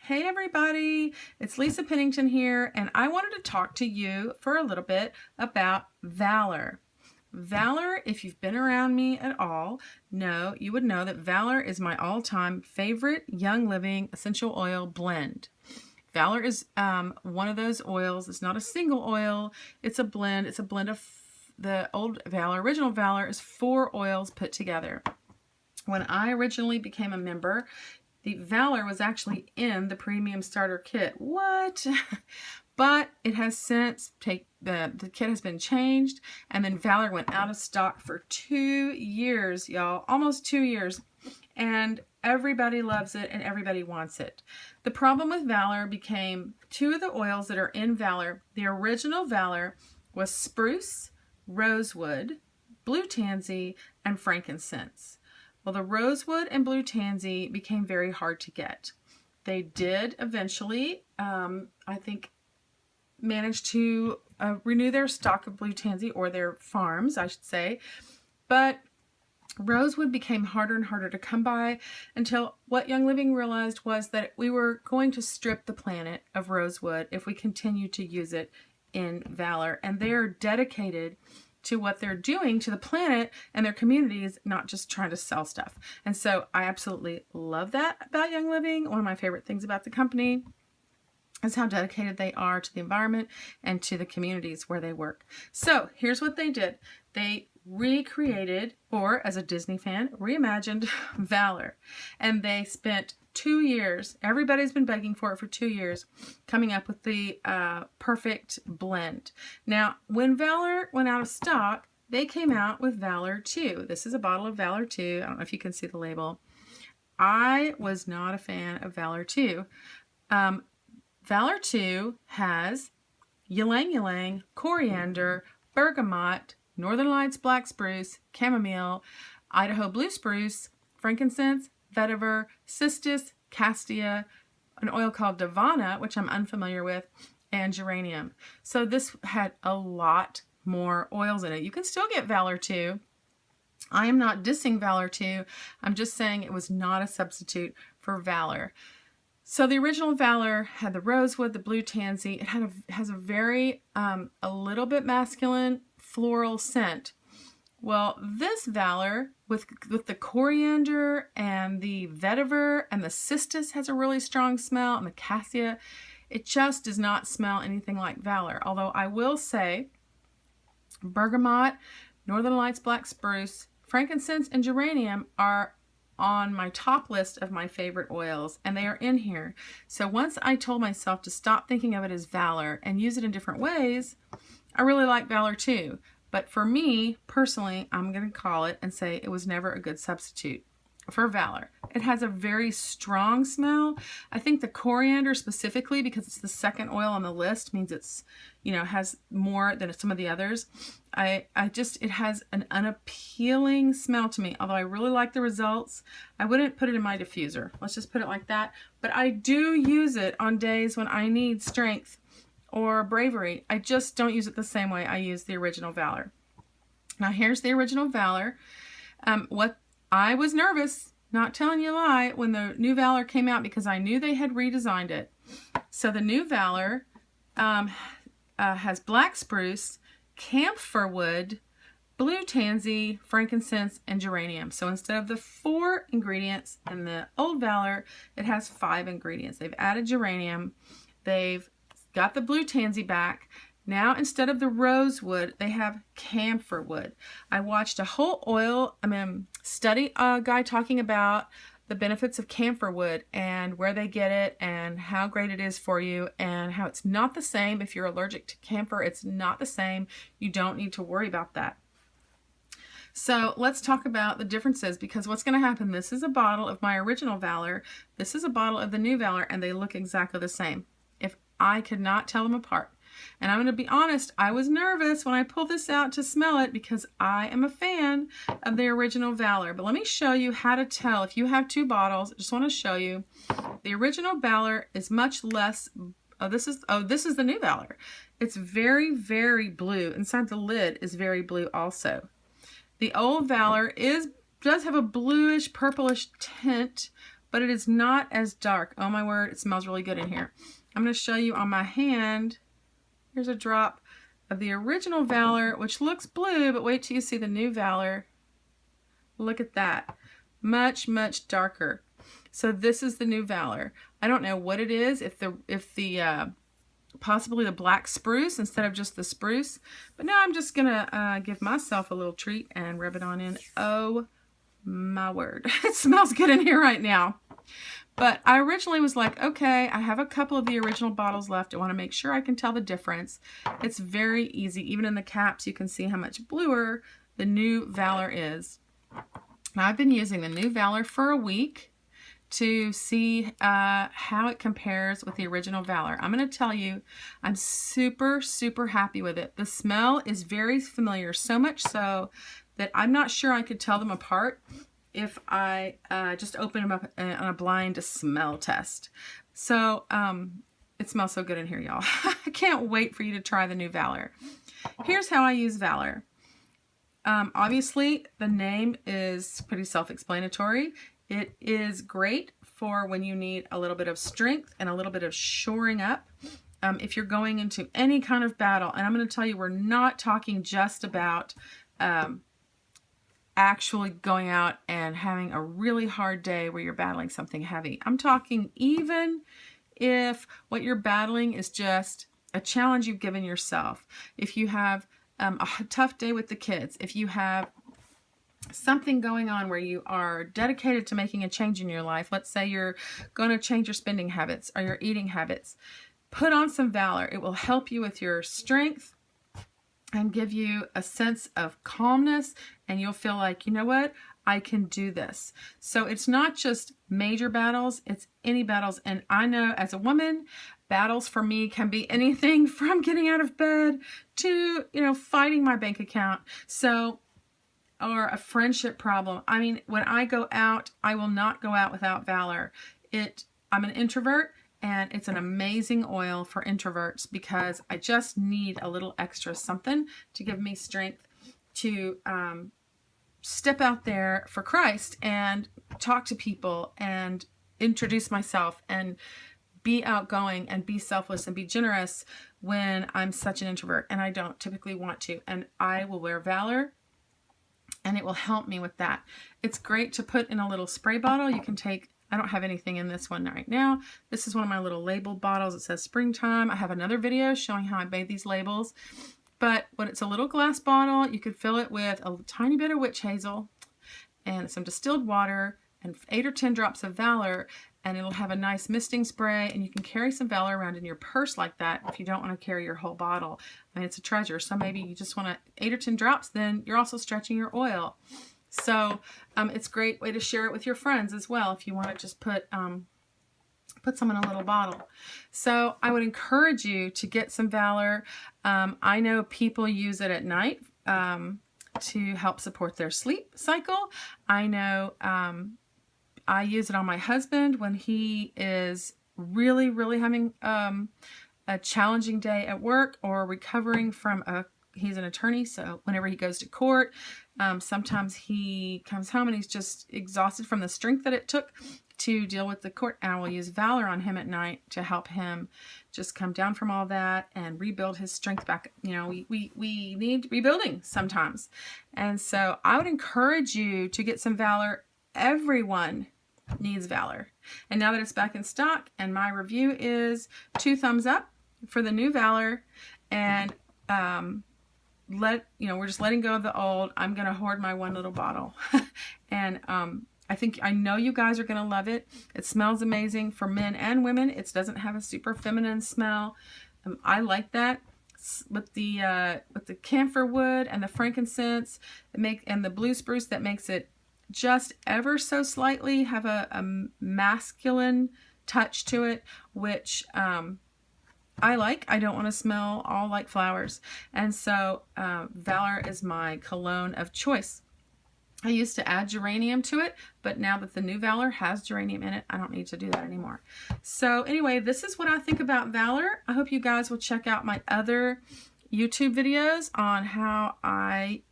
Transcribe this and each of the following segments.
Hey everybody, it's Lisa Pennington here, and I wanted to talk to you for a little bit about Valor. Valor, if you've been around me at all, you would know that Valor is my all-time favorite Young Living essential oil blend. Valor is one of those oils. It's not a single oil, it's a blend. It's a blend of the old Valor. Original Valor is 4 oils put together. When I originally became a member, the Valor was actually in the premium starter kit. What? But it has since the kit has been changed, and then Valor went out of stock for 2 years, y'all, almost 2 years, and everybody loves it and everybody wants it. The problem with Valor became 2 of the oils that are in Valor. The original Valor was spruce, rosewood, blue tansy, and frankincense. Well, the rosewood and blue tansy became very hard to get. They did eventually, I think, manage to renew their stock of blue tansy, or their farms, I should say. But rosewood became harder and harder to come by until what Young Living realized was that we were going to strip the planet of rosewood if we continue to use it in Valor. And they are dedicated to what they're doing to the planet and their communities, not just trying to sell stuff. And so I absolutely love that about Young Living. One of my favorite things about the company is how dedicated they are to the environment and to the communities where they work. So here's what they did. They recreated, or as a Disney fan, reimagined Valor. And they spent 2 years, everybody's been begging for it for 2 years, coming up with the perfect blend. Now, when Valor went out of stock, they came out with Valor II. This is a bottle of Valor II. I don't know if you can see the label. I was not a fan of Valor II. Valor II has ylang ylang, coriander, bergamot, Northern Lights black spruce, chamomile, Idaho blue spruce, frankincense, vetiver, cistus, cassia, an oil called Davana, which I'm unfamiliar with, and geranium. So this had a lot more oils in it. You can still get Valor II. I am not dissing Valor II. I'm just saying it was not a substitute for Valor. So the original Valor had the rosewood, the blue tansy. It has a very, a little bit masculine floral scent. Well, this Valor with the coriander and the vetiver and the cistus has a really strong smell, and the cassia, it just does not smell anything like Valor. Although I will say bergamot, Northern Lights black spruce, frankincense, and geranium are on my top list of my favorite oils, and they are in here. So once I told myself to stop thinking of it as Valor and use it in different ways, I really like Valor too. But for me, personally, I'm going to call it and say it was never a good substitute for Valor. It has a very strong smell. I think the coriander specifically, because it's the second oil on the list, means it's, has more than some of the others. It has an unappealing smell to me. Although I really like the results, I wouldn't put it in my diffuser. Let's just put it like that. But I do use it on days when I need strength or bravery. I just don't use it the same way I use the original Valor. Now here's the original Valor. What I was nervous, not telling you a lie, when the new Valor came out, because I knew they had redesigned it. So the new Valor has black spruce, camphor wood, blue tansy, frankincense, and geranium. So instead of the 4 ingredients in the old Valor, it has 5 ingredients. They've added geranium. They've got the blue tansy back. Now, instead of the rosewood, they have camphor wood. I watched a whole study guy talking about the benefits of camphor wood and where they get it and how great it is for you, and how it's not the same. If you're allergic to camphor, it's not the same. You don't need to worry about that. So let's talk about the differences, because what's going to happen, this is a bottle of my original Valor, this is a bottle of the new Valor, and they look exactly the same. I could not tell them apart. And I'm going to be honest, I was nervous when I pulled this out to smell it, because I am a fan of the original Valor. But let me show you how to tell. If you have 2 bottles, I just want to show you. The original Valor is much less, this is the new Valor. It's very, very blue. Inside the lid is very blue also. The old Valor does have a bluish, purplish tint, but it is not as dark. Oh my word, it smells really good in here. I'm going to show you on my hand. Here's a drop of the original Valor, which looks blue, but wait till you see the new Valor. Look at that. Much, much darker. So this is the new Valor. I don't know what it is, if the possibly the black spruce instead of just the spruce. But now I'm just gonna give myself a little treat and rub it on in. Oh my word. It smells good in here right now. But I originally was like, okay, I have a couple of the original bottles left. I want to make sure I can tell the difference. It's very easy. Even in the caps, you can see how much bluer the new Valor is. Now, I've been using the new Valor for a week to see how it compares with the original Valor. I'm going to tell you, I'm super, super happy with it. The smell is very familiar, so much so that I'm not sure I could tell them apart if I just open them up on a blind smell test. So it smells so good in here, y'all. I can't wait for you to try the new Valor. Here's how I use Valor. Obviously, the name is pretty self-explanatory. It is great for when you need a little bit of strength and a little bit of shoring up. If you're going into any kind of battle, and I'm going to tell you, we're not talking just about actually going out and having a really hard day where you're battling something heavy. I'm talking even if what you're battling is just a challenge you've given yourself. If you have a tough day with the kids, if you have something going on where you are dedicated to making a change in your life, let's say you're going to change your spending habits or your eating habits, put on some Valor. It will help you with your strength and give you a sense of calmness, and you'll feel like, you know what, I can do this. So it's not just major battles, it's any battles. And I know as a woman, battles for me can be anything from getting out of bed to, fighting my bank account. So, or a friendship problem. I mean, when I go out, I will not go out without Valor. I'm an introvert, and it's an amazing oil for introverts because I just need a little extra something to give me strength to step out there for Christ and talk to people and introduce myself and be outgoing and be selfless and be generous when I'm such an introvert and I don't typically want to. And I will wear Valor, and it will help me with that. It's great to put in a little spray bottle. You can take, I don't have anything in this one right now. This is one of my little labeled bottles. It says springtime. I have another video showing how I made these labels. But when it's a little glass bottle, you could fill it with a tiny bit of witch hazel and some distilled water and 8 or 10 drops of Valor, and it'll have a nice misting spray, and you can carry some Valor around in your purse like that if you don't want to carry your whole bottle. I mean, it's a treasure. So maybe you just want 8 or 10 drops, then you're also stretching your oil. So it's a great way to share it with your friends as well if you want to just put some in a little bottle. So I would encourage you to get some Valor. I know people use it at night to help support their sleep cycle. I know I use it on my husband when he is really, really having a challenging day at work or recovering from he's an attorney, so whenever he goes to court, sometimes he comes home and he's just exhausted from the strength that it took to deal with the court, and I will use Valor on him at night to help him just come down from all that and rebuild his strength back. We need rebuilding sometimes. And so I would encourage you to get some Valor. Everyone needs Valor. And now that it's back in stock, and my review is 2 thumbs up for the new Valor, and we're just letting go of the old. I'm going to hoard my one little bottle. And I know you guys are going to love it. It smells amazing for men and women. It doesn't have a super feminine smell. I like that. With the camphor wood and the frankincense and the blue spruce, that makes it just ever so slightly have a masculine touch to it, which I like. I don't want to smell all like flowers. And so Valor is my cologne of choice. I used to add geranium to it, but now that the new Valor has geranium in it, I don't need to do that anymore. So anyway, this is what I think about Valor. I hope you guys will check out my other YouTube videos on how I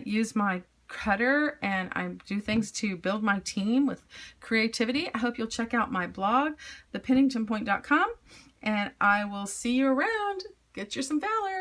use my cutter, and I do things to build my team with creativity. I hope you'll check out my blog, thepenningtonpoint.com, and I will see you around. Get you some Valor.